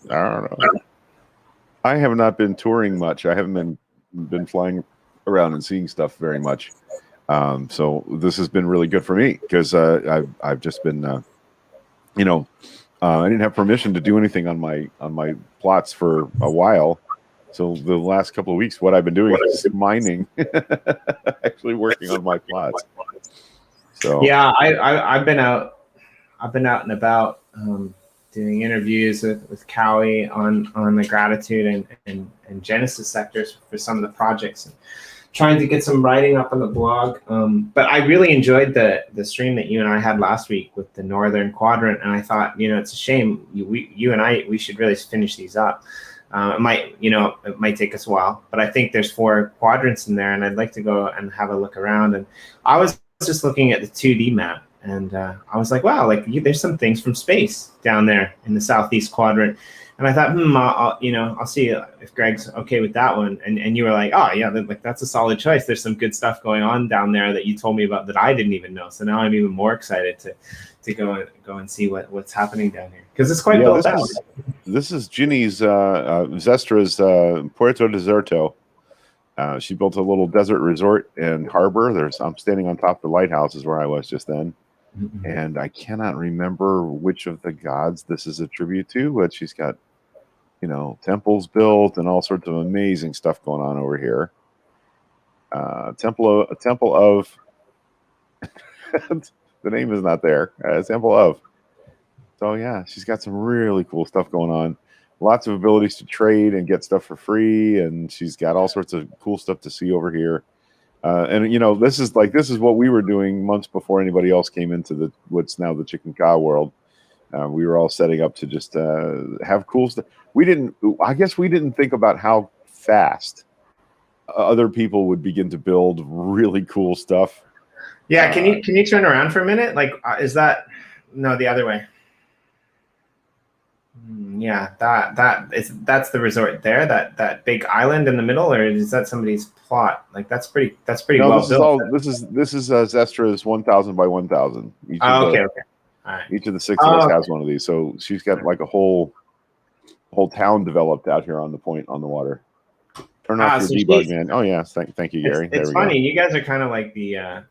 I don't know. I have not been touring much. I haven't been flying around and seeing stuff very much. So this has been really good for me because I've just been, I didn't have permission to do anything on my plots for a while. So the last couple of weeks, what I've been doing is mining, actually working on my plots. So yeah, I've been out and about doing interviews with Cowie on the Gratitude and Genesis sectors for some of the projects, and trying to get some writing up on the blog. But I really enjoyed the stream that you and I had last week with the Northern Quadrant, and I thought, it's a shame you and I should really finish these up. It might take us a while, but I think there's 4 quadrants in there, and I'd like to go and have a look around. And I was just looking at the 2D map, and I was like, wow, there's some things from space down there in the southeast quadrant. And I thought, I'll see if Greg's okay with that one. And you were like, oh yeah, that's a solid choice. There's some good stuff going on down there that you told me about that I didn't even know. So now I'm even more excited to go and see what's happening down here, because it's quite built out. This is Ginny's Zestra's Puerto Deserto. She built a little desert resort and harbor. I'm standing on top of the lighthouse is where I was just then. Mm-hmm. And I cannot remember which of the gods this is a tribute to, but she's got, temples built and all sorts of amazing stuff going on over here. Temple of the name is not there. Temple of. So yeah, she's got some really cool stuff going on. Lots of abilities to trade and get stuff for free, and she's got all sorts of cool stuff to see over here. And this is what we were doing months before anybody else came into what's now the Chik'in Ka'ah world. We were all setting up to just have cool stuff. I guess we didn't think about how fast other people would begin to build really cool stuff. Yeah, can you turn around for a minute? Is that the other way? Yeah, that's the resort there. That big island in the middle, or is that somebody's plot? That's pretty well built. This is Zestra's 1,000 by 1,000. Okay. All right. Each of the 6 of us has one of these, so she's got a whole town developed out here on the point on the water. Turn off your debug, man. Oh yeah, thank you, Gary. It's funny. You guys are kind of like the.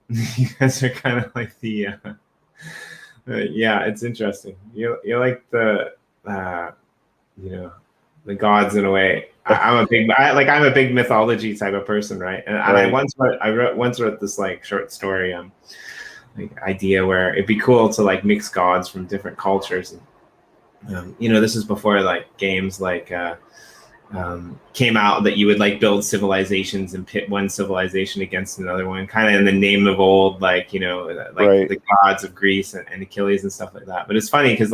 Yeah, it's interesting. You're like the. The gods in a way. I'm a big mythology type of person, right? And right. I once wrote this short story idea where it'd be cool to mix gods from different cultures. And this is before games came out that you would build civilizations and pit one civilization against another one, kind of in the name of old, right. The gods of Greece and Achilles and stuff like that. But it's funny because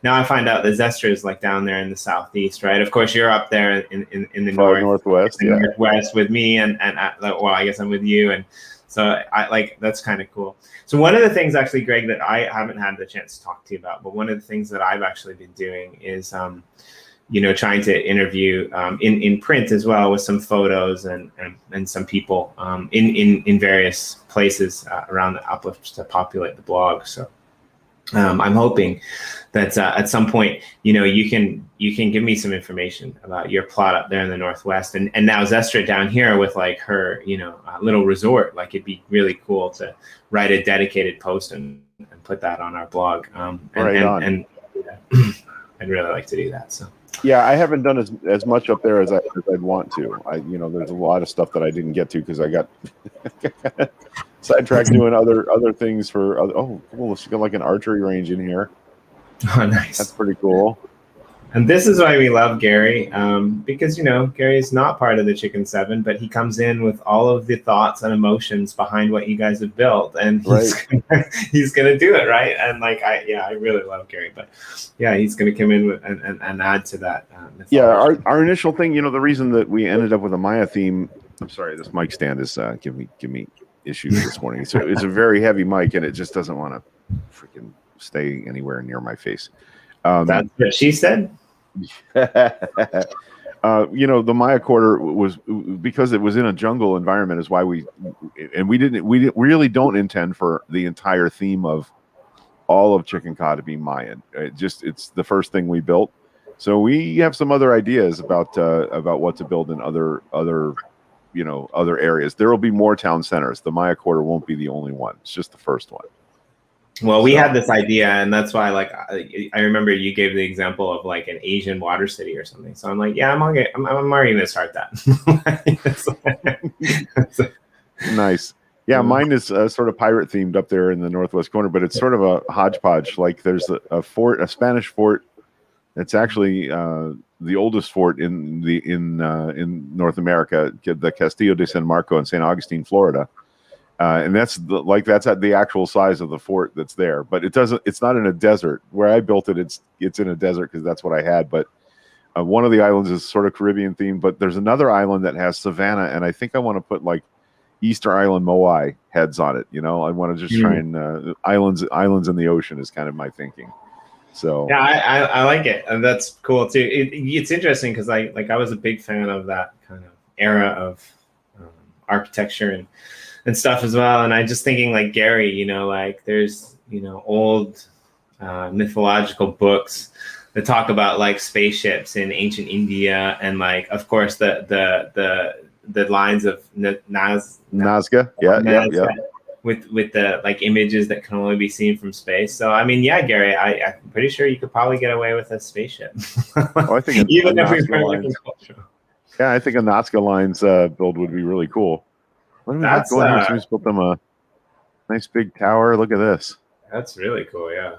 now I find out that Zestra is down there in the southeast, right? Of course, you're up there in the northwest with me, and I guess I'm with you, and so that's kind of cool. So one of the things actually, Greg, that I haven't had the chance to talk to you about, but one of the things that I've actually been doing is trying to interview in print as well, with some photos and some people in various places around the Uplift to populate the blog. So I'm hoping that at some point, you can give me some information about your plot up there in the northwest, and now Zestra down here with her little resort. It'd be really cool to write a dedicated post and put that on our blog. And I'd really like to do that. So. Yeah, I haven't done as much up there as I'd want to. There's a lot of stuff that I didn't get to because I got sidetracked doing other things for. Oh, cool! She's got an archery range in here. Oh, nice. That's pretty cool. And this is why we love Gary, because Gary's not part of the Chik'in 7, but he comes in with all of the thoughts and emotions behind what you guys have built, and he's gonna do it right. And I really love Gary, but yeah, he's gonna come in with and add to that. Yeah, our initial thing, the reason that we ended up with a Maya theme. I'm sorry, this mic stand is give me issues this morning. So it's a very heavy mic, and it just doesn't want to freaking stay anywhere near my face. That's what she said. The Maya quarter was because it was in a jungle environment is why we really don't intend for the entire theme of all of Chik'in Ka'ah to be Mayan. It's the first thing we built. So we have some other ideas about what to build in other areas. There will be more town centers. The Maya Quarter won't be the only one. It's just the first one. Well, we had this idea, and that's why, like, I remember you gave the example of like an Asian water city or something. So I'm like, yeah, I'm already gonna start that. Nice. Yeah, mine is sort of pirate themed up there in the northwest corner, but it's sort of a hodgepodge. Like there's a fort, a Spanish fort. It's actually the oldest fort in North America, the Castillo de San Marco in St. Augustine, Florida. And that's at the actual size of the fort that's there, but it's not in a desert. Where I built it, it's in a desert because that's what I had. But one of the islands is sort of Caribbean themed, but there's another island that has savanna, and I think I want to put like Easter Island Moai heads on it. You know, I want to just try and islands in the ocean is kind of my thinking. So yeah, I like it, and that's cool too. It's interesting because I was a big fan of that kind of era of architecture and stuff as well. And I just thinking like Gary, you know, like there's, you know, old mythological books that talk about like spaceships in ancient India, and like of course the lines of Nazca, yeah. With the like images that can only be seen from space. So I mean, yeah, Gary, I'm pretty sure you could probably get away with a spaceship. Well, I think even if we were looking cultural. Yeah, I think a Nazca Lines build would be really cool. What do we have going here? Somebody's built them a nice big tower. Look at this. That's really cool. Yeah.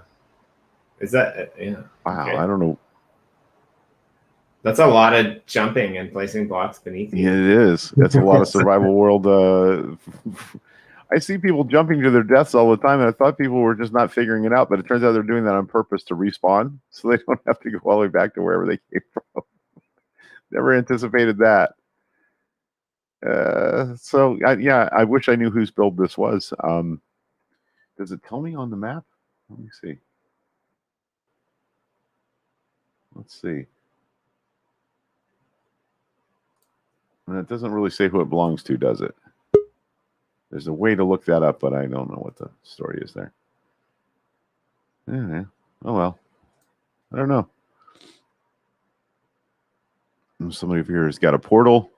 Is that yeah? Wow, okay. I don't know. That's a lot of jumping and placing blocks beneath you. Yeah, it is. That's a lot of survival world. I see people jumping to their deaths all the time, and I thought people were just not figuring it out, but it turns out they're doing that on purpose to respawn, so they don't have to go all the way back to wherever they came from. Never anticipated that. I wish I knew whose build this was. Does it tell me on the map? Let me see. Let's see. And it doesn't really say who it belongs to, does it? There's a way to look that up, but I don't know what the story is there. Yeah. Oh, well. I don't know. Somebody over here has got a portal.